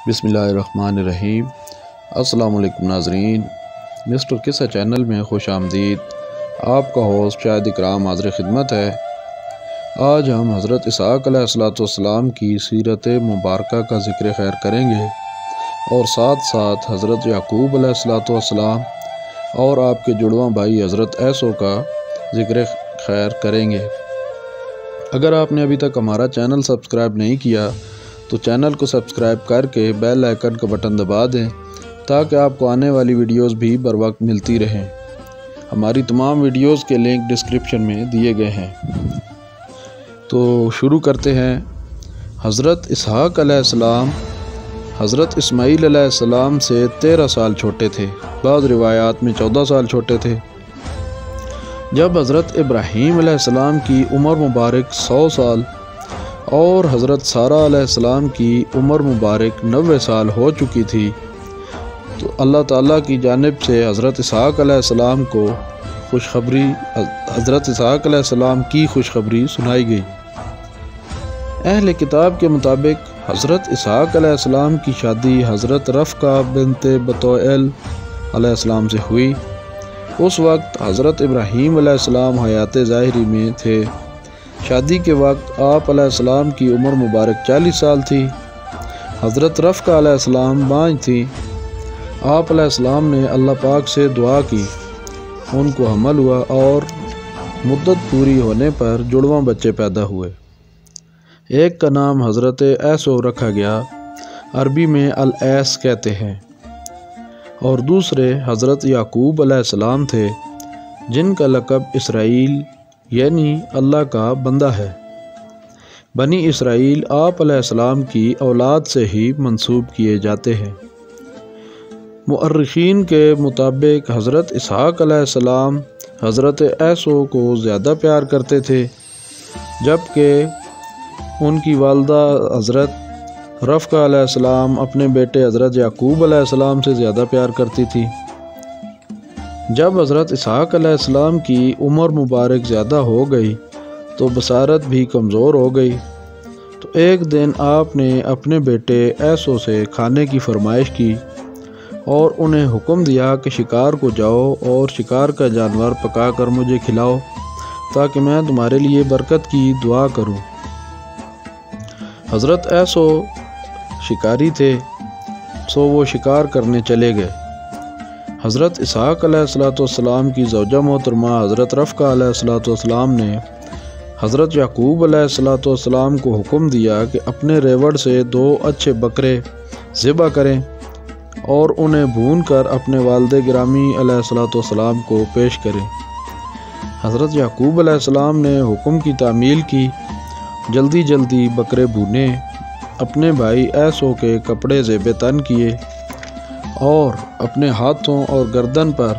بسم اللہ الرحمن الرحیم۔ السلام علیکم ناظرین، مسٹر قصہ چینل میں خوش آمدید۔ آپ کا ہوسٹ شاہد اکرام حاضر خدمت ہے۔ آج ہم حضرت اسحاق علیہ السلام کی سیرت مبارکہ کا ذکر خیر کریں گے اور ساتھ ساتھ حضرت یعقوب علیہ السلام اور آپ کے جڑواں بھائی حضرت عیسو کا ذکر خیر کریں گے۔ اگر آپ نے ابھی تک ہمارا چینل سبسکرائب نہیں کیا تو چینل کو سبسکرائب کر کے بیل آئیکن کا بٹن دبا دیں تاکہ آپ کو آنے والی ویڈیوز بھی بر وقت ملتی رہیں۔ ہماری تمام ویڈیوز کے لنک ڈسکرپشن میں دیے گئے ہیں۔ تو شروع کرتے ہیں۔ حضرت اسحاق علیہ السلام حضرت اسماعیل علیہ السلام سے 13 سال چھوٹے تھے، بعض روایات میں 14 سال چھوٹے تھے۔ جب حضرت ابراہیم علیہ السلام کی عمر مبارک 100 سال اور حضرت سارہ علیہ السلام کی عمر مبارک 90 سال ہو چکی تھی تو اللہ تعالیٰ کی جانب سے حضرت اسحاق علیہ السلام کو حضرت اسحاق علیہ السلام کی خوشخبری سنائی گئی۔ اہل کتاب کے مطابق حضرت اسحاق علیہ السلام کی شادی حضرت رفقہ بنت بتوئیل علیہ السلام سے ہوئی۔ اس وقت حضرت ابراہیم علیہ السلام حیات ظاہری میں تھے۔ شادی کے وقت آپ علیہ السلام کی عمر مبارک 40 سال تھی۔ حضرت رفقہ علیہ السلام بانجھ تھی۔ آپ علیہ السلام نے اللہ پاک سے دعا کی، ان کو حمل ہوا اور مدت پوری ہونے پر جڑواں بچے پیدا ہوئے۔ ایک کا نام حضرت عیسو رکھا گیا، عربی میں العیس کہتے ہیں، اور دوسرے حضرت یعقوب علیہ السلام تھے جن کا لقب اسرائیل یعنی اللہ کا بندہ ہے۔ بنی اسرائیل آپ علیہ السلام کی اولاد سے ہی منسوب کیے جاتے ہیں۔ مؤرخین کے مطابق حضرت اسحاق علیہ السلام حضرت عیسو کو زیادہ پیار کرتے تھے، جبکہ ان کی والدہ حضرت رفقہ علیہ السلام اپنے بیٹے حضرت یعقوب علیہ السلام سے زیادہ پیار کرتی تھی۔ جب حضرت اسحاق علیہ السلام کی عمر مبارک زیادہ ہو گئی تو بصارت بھی کمزور ہو گئی، تو ایک دن آپ نے اپنے بیٹے عیسو سے کھانے کی فرمائش کی اور انہیں حکم دیا کہ شکار کو جاؤ اور شکار کا جانور پکا کر مجھے کھلاؤ تاکہ میں تمہارے لیے برکت کی دعا کروں۔ حضرت عیسو شکاری تھے، سو وہ شکار کرنے چلے گئے۔ حضرت اسحاق علیہ السلام کی زوجہ محترمہ حضرت رفقہ علیہ السلام نے حضرت یعقوب علیہ السلام کو حکم دیا کہ اپنے ریوڑ سے 2 اچھے بکرے ذبح کریں اور انہیں بھون کر اپنے والد گرامی علیہ السلام کو پیش کریں۔ حضرت یعقوب علیہ السلام نے حکم کی تعمیل کی، جلدی جلدی بکرے بھونے، اپنے بھائی عیسو کے کپڑے زیب تن کیے اور اپنے ہاتھوں اور گردن پر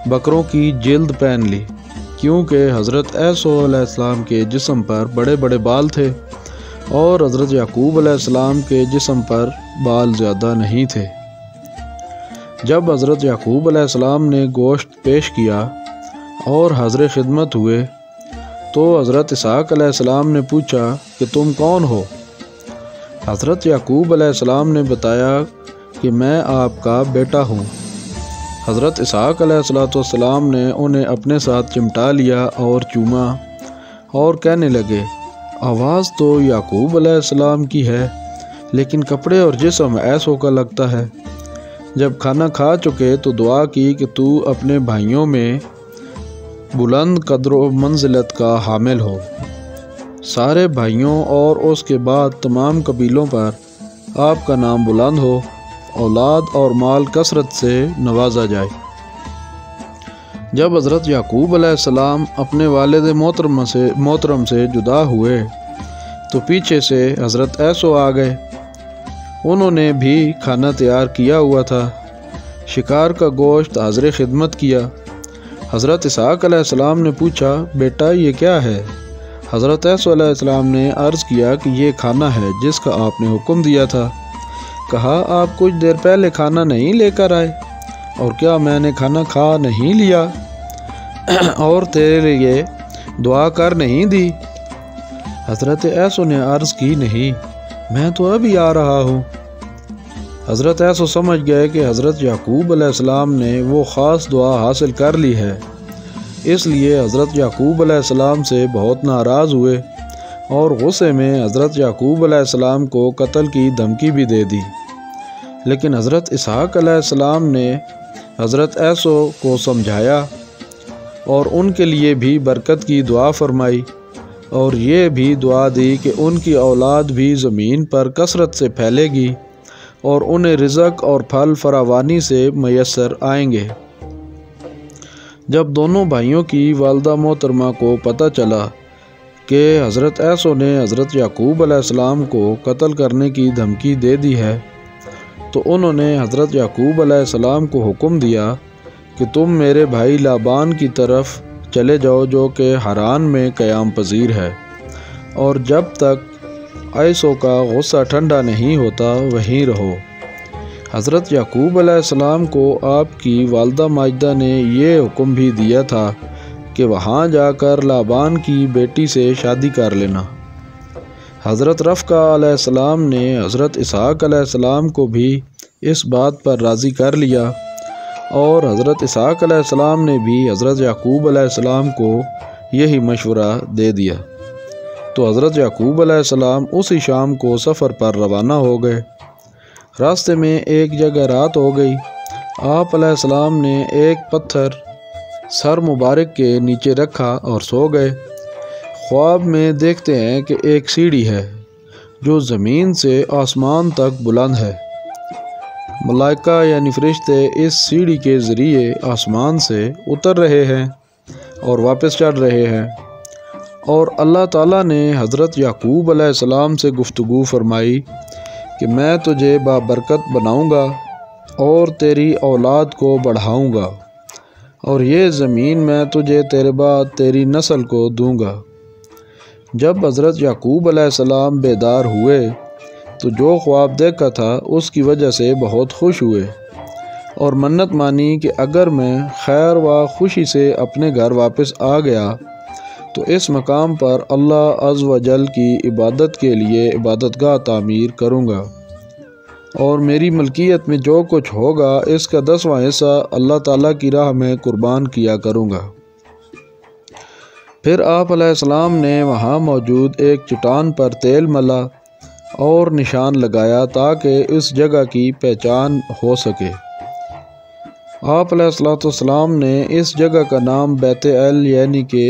بکروں کی جلد پہن لی، کیونکہ حضرت عیسو علیہ السلام کے جسم پر بڑے بڑے بال تھے اور حضرت یعقوب علیہ السلام کے جسم پر بال زیادہ نہیں تھے۔ جب حضرت یعقوب علیہ السلام نے گوشت پیش کیا اور حاضر خدمت ہوئے تو حضرت اسحاق علیہ السلام نے پوچھا کہ تم کون ہو؟ حضرت یعقوب علیہ السلام نے بتایا کہ میں آپ کا بیٹا ہوں۔ حضرت اسحاق علیہ السلام نے انہیں اپنے ساتھ چمٹا لیا اور چوما اور کہنے لگے، آواز تو یعقوب علیہ السلام کی ہے لیکن کپڑے اور جسم عیسو کا لگتا ہے۔ جب کھانا کھا چکے تو دعا کی کہ تو اپنے بھائیوں میں بلند قدر و منزلت کا حامل ہو، سارے بھائیوں اور اس کے بعد تمام قبیلوں پر آپ کا نام بلند ہو، اولاد اور مال کثرت سے نوازا جائے۔ جب حضرت یعقوب علیہ السلام اپنے والد محترم سے جدا ہوئے تو پیچھے سے حضرت عیسو آ گئے۔ انہوں نے بھی کھانا تیار کیا ہوا تھا، شکار کا گوشت حاضر خدمت کیا۔ حضرت اسحاق علیہ السلام نے پوچھا، بیٹا یہ کیا ہے؟ حضرت عیسو علیہ السلام نے عرض کیا کہ یہ کھانا ہے جس کا آپ نے حکم دیا تھا۔ کہا، آپ کچھ دیر پہلے کھانا نہیں لے کر آئے؟ اور کیا میں نے کھانا کھا نہیں لیا اور تیرے لیے دعا کر نہیں دی؟ حضرت عیسو نے عرض کی، نہیں، میں تو ابھی آ رہا ہوں۔ حضرت ایسو سمجھ گئے کہ حضرت یعقوب علیہ السلام نے وہ خاص دعا حاصل کر لی ہے، اس لیے حضرت یعقوب علیہ السلام سے بہت ناراض ہوئے اور غصے میں حضرت یعقوب علیہ السلام کو قتل کی دھمکی بھی دے دی۔ لیکن حضرت اسحاق علیہ السلام نے حضرت ایسو کو سمجھایا اور ان کے لیے بھی برکت کی دعا فرمائی، اور یہ بھی دعا دی کہ ان کی اولاد بھی زمین پر کثرت سے پھیلے گی اور انہیں رزق اور پھل فراوانی سے میسر آئیں گے۔ جب دونوں بھائیوں کی والدہ محترمہ کو پتہ چلا کہ حضرت ایسو نے حضرت یعقوب علیہ السلام کو قتل کرنے کی دھمکی دے دی ہے، تو انہوں نے حضرت یعقوب علیہ السلام کو حکم دیا کہ تم میرے بھائی لابان کی طرف چلے جاؤ جو کہ حران میں قیام پذیر ہے، اور جب تک ایسو کا غصہ ٹھنڈا نہیں ہوتا وہیں رہو۔ حضرت یعقوب علیہ السلام کو آپ کی والدہ ماجدہ نے یہ حکم بھی دیا تھا کہ وہاں جا کر لابان کی بیٹی سے شادی کر لینا۔ حضرت رفقہ علیہ السلام نے حضرت اسحاق علیہ السلام کو بھی اس بات پر راضی کر لیا، اور حضرت اسحاق علیہ السلام نے بھی حضرت یعقوب علیہ السلام کو یہی مشورہ دے دیا۔ تو حضرت یعقوب علیہ السلام اسی شام کو سفر پر روانہ ہو گئے۔ راستے میں ایک جگہ رات ہو گئی۔ آپ علیہ السلام نے ایک پتھر سر مبارک کے نیچے رکھا اور سو گئے۔ خواب میں دیکھتے ہیں کہ ایک سیڑھی ہے جو زمین سے آسمان تک بلند ہے۔ ملائکہ یعنی فرشتے اس سیڑھی کے ذریعے آسمان سے اتر رہے ہیں اور واپس چڑھ رہے ہیں، اور اللہ تعالیٰ نے حضرت یعقوب علیہ السلام سے گفتگو فرمائی کہ میں تجھے بابرکت بناؤں گا اور تیری اولاد کو بڑھاؤں گا، اور یہ زمین میں تجھے تیرے بعد تیری نسل کو دوں گا۔ جب حضرت یعقوب علیہ السلام بیدار ہوئے تو جو خواب دیکھا تھا اس کی وجہ سے بہت خوش ہوئے اور منت مانی کہ اگر میں خیر و خوشی سے اپنے گھر واپس آ گیا تو اس مقام پر اللہ عز و جل کی عبادت کے لیے عبادت گاہ تعمیر کروں گا، اور میری ملکیت میں جو کچھ ہوگا اس کا 10واں حصہ اللہ تعالیٰ کی راہ میں قربان کیا کروں گا۔ پھر آپ علیہ السلام نے وہاں موجود ایک چٹان پر تیل ملا اور نشان لگایا تاکہ اس جگہ کی پہچان ہو سکے۔ آپ علیہ السلام نے اس جگہ کا نام بیت ال یعنی کہ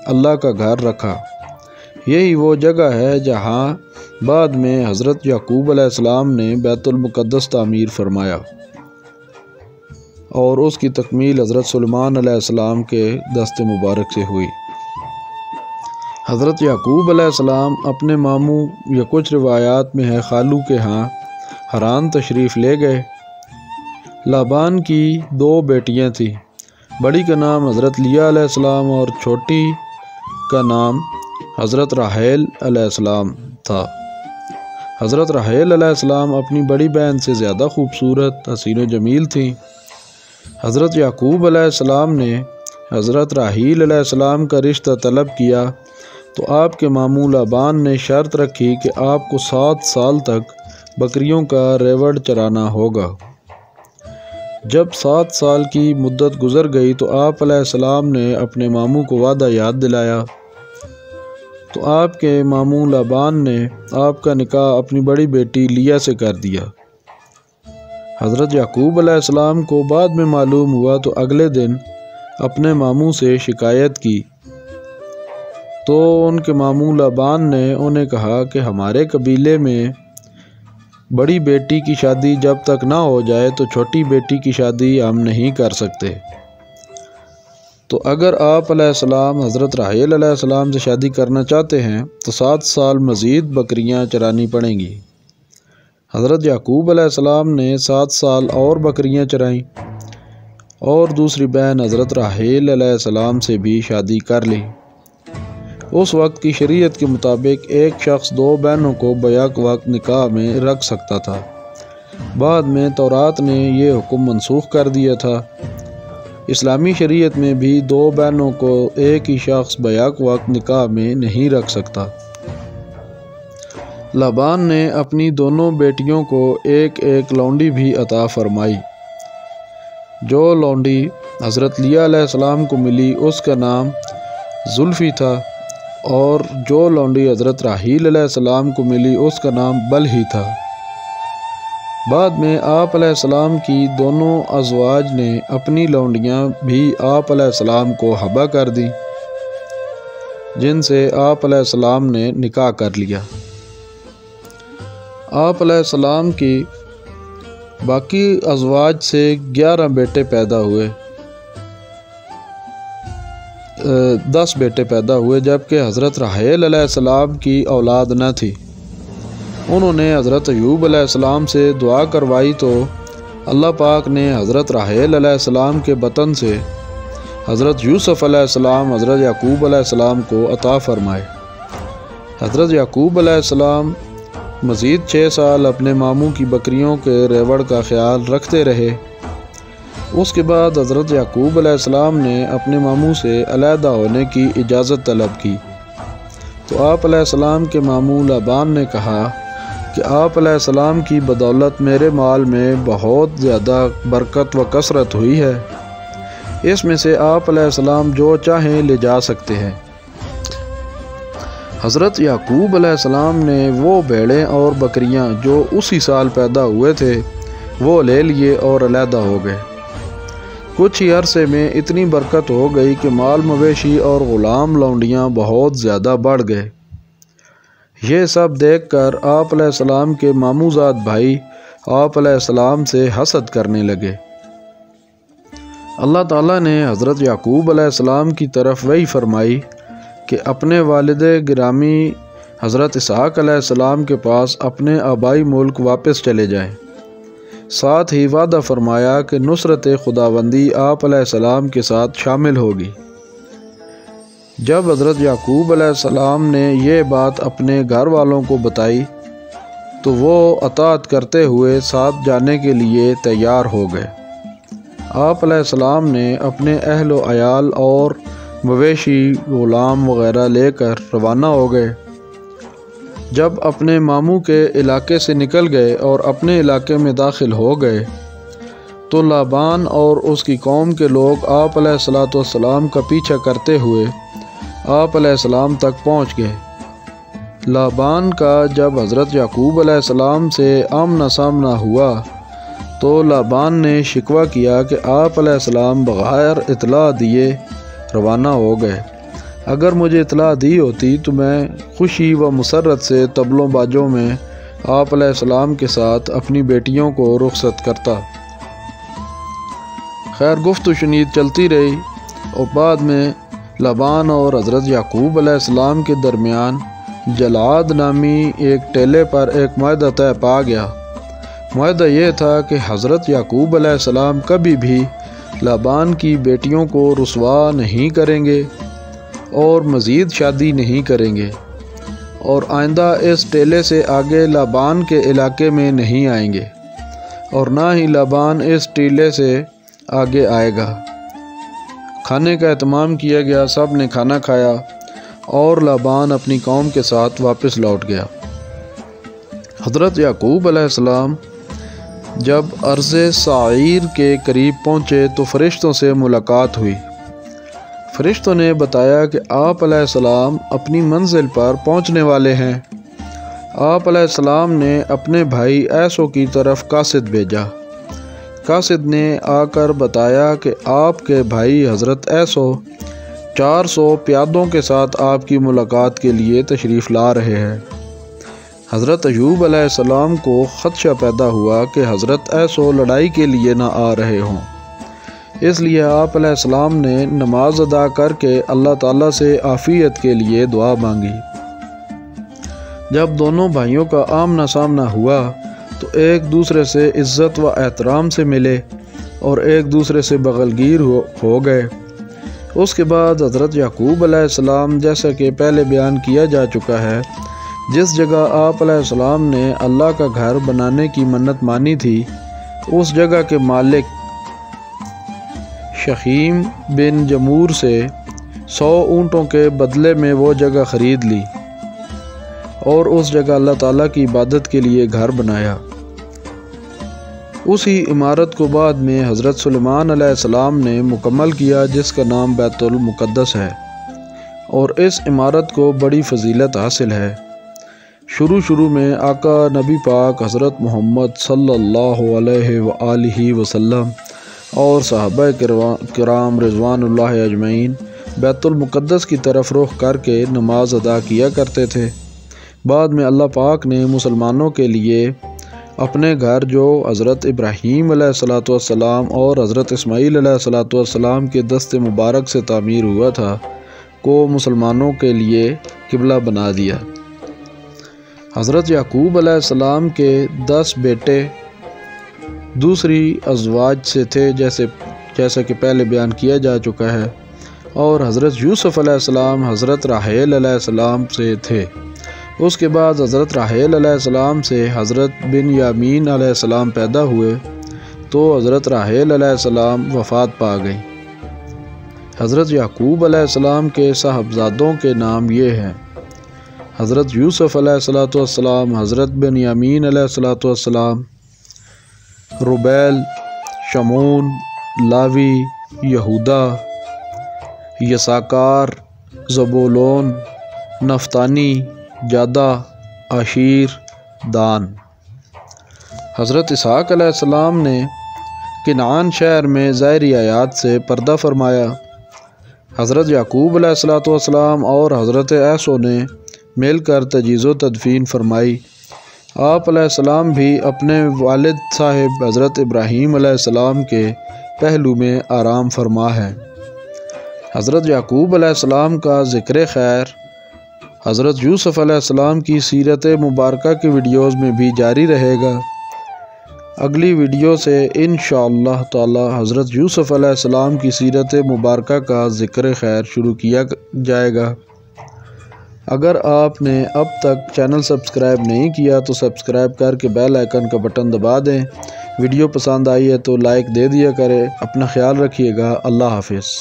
اللہ کا گھر رکھا۔ یہی وہ جگہ ہے جہاں بعد میں حضرت یعقوب علیہ السلام نے بیت المقدس تعمیر فرمایا، اور اس کی تکمیل حضرت سلیمان علیہ السلام کے دست مبارک سے ہوئی۔ حضرت یعقوب علیہ السلام اپنے ماموں یا کچھ روایات میں ہے خالو کے ہاں حران تشریف لے گئے۔ لابان کی 2 بیٹیاں تھیں، بڑی کا نام حضرت لیہ علیہ السلام اور چھوٹی کا نام حضرت راحیل علیہ السلام تھا۔ حضرت راحیل علیہ السلام اپنی بڑی بہن سے زیادہ خوبصورت، حسین و جمیل تھیں۔ حضرت یعقوب علیہ السلام نے حضرت راحیل علیہ السلام کا رشتہ طلب کیا تو آپ کے ماموں لابان نے شرط رکھی کہ آپ کو 7 سال تک بکریوں کا ریوڑ چرانا ہوگا۔ جب 7 سال کی مدت گزر گئی تو آپ علیہ السلام نے اپنے ماموں کو وعدہ یاد دلایا، تو آپ کے ماموں لابان نے آپ کا نکاح اپنی بڑی بیٹی لیہ سے کر دیا۔ حضرت یعقوب علیہ السلام کو بعد میں معلوم ہوا تو اگلے دن اپنے ماموں سے شکایت کی، تو ان کے ماموں لابان نے انہیں کہا کہ ہمارے قبیلے میں بڑی بیٹی کی شادی جب تک نہ ہو جائے تو چھوٹی بیٹی کی شادی ہم نہیں کر سکتے، تو اگر آپ علیہ السلام حضرت راحیل علیہ السلام سے شادی کرنا چاہتے ہیں تو 7 سال مزید بکریاں چرانی پڑیں گی۔ حضرت یعقوب علیہ السلام نے 7 سال اور بکریاں چرائیں اور دوسری بہن حضرت راحیل علیہ السلام سے بھی شادی کر لی۔ اس وقت کی شریعت کے مطابق ایک شخص 2 بہنوں کو بیک وقت نکاح میں رکھ سکتا تھا۔ بعد میں تورات نے یہ حکم منسوخ کر دیا تھا۔ اسلامی شریعت میں بھی 2 بہنوں کو ایک ہی شخص بیک وقت نکاح میں نہیں رکھ سکتا۔ لابان نے اپنی دونوں بیٹیوں کو ایک ایک لونڈی بھی عطا فرمائی۔ جو لونڈی حضرت لیہ علیہ السلام کو ملی اس کا نام زلفی تھا، اور جو لونڈی حضرت راحیل علیہ السلام کو ملی اس کا نام بلہی تھا۔ بعد میں آپ علیہ السلام کی دونوں ازواج نے اپنی لونڈیاں بھی آپ علیہ السلام کو ہبہ کر دیں، جن سے آپ علیہ السلام نے نکاح کر لیا۔ آپ علیہ السلام کی باقی ازواج سے 11 بیٹے پیدا ہوئے، 10 بیٹے پیدا ہوئے، جبکہ حضرت راحیل علیہ السلام کی اولاد نہ تھی۔ انہوں نے حضرت ایوب علیہ السلام سے دعا کروائی تو اللہ پاک نے حضرت راحیل علیہ السلام کے بطن سے حضرت یوسف علیہ السلام، حضرت یعقوب علیہ السلام کو عطا فرمائے۔ حضرت یعقوب علیہ السلام مزید 6 سال اپنے ماموں کی بکریوں کے ریوڑ کا خیال رکھتے رہے۔ اس کے بعد حضرت یعقوب علیہ السلام نے اپنے ماموں سے علیحدہ ہونے کی اجازت طلب کی، تو آپ علیہ السلام کے ماموں لابان نے کہا کہ آپ علیہ السلام کی بدولت میرے مال میں بہت زیادہ برکت و کثرت ہوئی ہے، اس میں سے آپ علیہ السلام جو چاہیں لے جا سکتے ہیں۔ حضرت یعقوب علیہ السلام نے وہ بھیڑیں اور بکریاں جو اسی سال پیدا ہوئے تھے وہ لے لیے اور علیحدہ ہو گئے۔ کچھ ہی عرصے میں اتنی برکت ہو گئی کہ مال مویشی اور غلام لونڈیاں بہت زیادہ بڑھ گئے۔ یہ سب دیکھ کر آپ علیہ السلام کے ماموزاد بھائی آپ علیہ السلام سے حسد کرنے لگے۔ اللہ تعالیٰ نے حضرت یعقوب علیہ السلام کی طرف وحی فرمائی کہ اپنے والد گرامی حضرت اسحاق علیہ السلام کے پاس اپنے آبائی ملک واپس چلے جائیں۔ ساتھ ہی وعدہ فرمایا کہ نصرت خداوندی آپ علیہ السلام کے ساتھ شامل ہوگی۔ جب حضرت یعقوب علیہ السلام نے یہ بات اپنے گھر والوں کو بتائی تو وہ اطاعت کرتے ہوئے ساتھ جانے کے لیے تیار ہو گئے۔ آپ علیہ السلام نے اپنے اہل و عیال اور مویشی غلام وغیرہ لے کر روانہ ہو گئے۔ جب اپنے ماموں کے علاقے سے نکل گئے اور اپنے علاقے میں داخل ہو گئے تو لابان اور اس کی قوم کے لوگ آپ علیہ السلام کا پیچھا کرتے ہوئے آپ علیہ السلام تک پہنچ گئے۔ لابان کا جب حضرت یعقوب علیہ السلام سے آمنا سامنا ہوا تو لابان نے شکوہ کیا کہ آپ علیہ السلام بغیر اطلاع دیے روانہ ہو گئے۔ اگر مجھے اطلاع دی ہوتی تو میں خوشی و مسرت سے طبلوں باجوں میں آپ علیہ السلام کے ساتھ اپنی بیٹیوں کو رخصت کرتا۔ خیر گفت و شنید چلتی رہی اور بعد میں لابان اور حضرت یعقوب علیہ السلام کے درمیان جلعاد نامی ایک ٹیلے پر ایک معاہدہ طے پا گیا۔ معاہدہ یہ تھا کہ حضرت یعقوب علیہ السلام کبھی بھی لابان کی بیٹیوں کو رسوا نہیں کریں گے اور مزید شادی نہیں کریں گے، اور آئندہ اس ٹیلے سے آگے لابان کے علاقے میں نہیں آئیں گے، اور نہ ہی لابان اس ٹیلے سے آگے آئے گا۔ کھانے کا اہتمام کیا گیا، سب نے کھانا کھایا اور لابان اپنی قوم کے ساتھ واپس لوٹ گیا۔ حضرت یعقوب علیہ السلام جب ارض سعیر کے قریب پہنچے تو فرشتوں سے ملاقات ہوئی۔ فرشتوں نے بتایا کہ آپ علیہ السلام اپنی منزل پر پہنچنے والے ہیں۔ آپ علیہ السلام نے اپنے بھائی ایسو کی طرف قاصد بھیجا۔ قاصد نے آ کر بتایا کہ آپ کے بھائی حضرت ایسو 400 پیادوں کے ساتھ آپ کی ملاقات کے لیے تشریف لا رہے ہیں۔ حضرت ایوب علیہ السلام کو خدشہ پیدا ہوا کہ حضرت ایسو لڑائی کے لیے نہ آ رہے ہوں، اس لیے آپ علیہ السلام نے نماز ادا کر کے اللہ تعالیٰ سے عافیت کے لیے دعا مانگی۔ جب دونوں بھائیوں کا آمنا سامنا ہوا تو ایک دوسرے سے عزت و احترام سے ملے اور ایک دوسرے سے بغلگیر ہو گئے۔ اس کے بعد حضرت یعقوب علیہ السلام، جیسا کہ پہلے بیان کیا جا چکا ہے، جس جگہ آپ علیہ السلام نے اللہ کا گھر بنانے کی منت مانی تھی، اس جگہ کے مالک شخیم بن جمور سے 100 اونٹوں کے بدلے میں وہ جگہ خرید لی اور اس جگہ اللہ تعالیٰ کی عبادت کے لیے گھر بنایا۔ اسی عمارت کو بعد میں حضرت سلیمان علیہ السلام نے مکمل کیا، جس کا نام بیت المقدس ہے، اور اس عمارت کو بڑی فضیلت حاصل ہے۔ شروع میں آقا نبی پاک حضرت محمد صلی اللہ علیہ وآلہ وسلم اور صحابہ کرام رضوان اللہ اجمعین بیت المقدس کی طرف رخ کر کے نماز ادا کیا کرتے تھے۔ بعد میں اللہ پاک نے مسلمانوں کے لیے اپنے گھر جو حضرت ابراہیم علیہ السلام اور حضرت اسماعیل علیہ السلام کے دست مبارک سے تعمیر ہوا تھا کو مسلمانوں کے لیے قبلہ بنا دیا۔ حضرت یعقوب علیہ السلام کے 10 بیٹے دوسری ازواج سے تھے، جیسا کہ پہلے بیان کیا جا چکا ہے، اور حضرت یوسف علیہ السلام حضرت راحیل علیہ السلام سے تھے۔ اس کے بعد حضرت راحیل علیہ السلام سے حضرت بنیامین علیہ السلام پیدا ہوئے تو حضرت راحیل علیہ السلام وفات پا گئی۔ حضرت یعقوب علیہ السلام کے صاحبزادوں کے نام یہ ہیں: حضرت یوسف علیہ السلام، حضرت بنیامین علیہ السلام، روبیل، شمون، لاوی، یہودا، یساکار، زبولون، نفتانی، جادہ، عاشیر، دان۔ حضرت اسحاق علیہ السلام نے کنعان شہر میں ظاہری آیات سے پردہ فرمایا۔ حضرت یعقوب علیہ السلام اور حضرت عیسیٰ نے مل کر تجہیز و تدفین فرمائی۔ آپ علیہ السلام بھی اپنے والد صاحب حضرت ابراہیم علیہ السلام کے پہلو میں آرام فرما ہیں۔ حضرت یعقوب علیہ السلام کا ذکر خیر حضرت یوسف علیہ السلام کی سیرت مبارکہ کی ویڈیوز میں بھی جاری رہے گا۔ اگلی ویڈیو سے انشاءاللہ تعالی حضرت یوسف علیہ السلام کی سیرت مبارکہ کا ذکر خیر شروع کیا جائے گا۔ اگر آپ نے اب تک چینل سبسکرائب نہیں کیا تو سبسکرائب کر کے بیل آئیکن کا بٹن دبا دیں۔ ویڈیو پسند آئی ہے تو لائک دے دیا کریں۔ اپنا خیال رکھیے گا۔ اللہ حافظ۔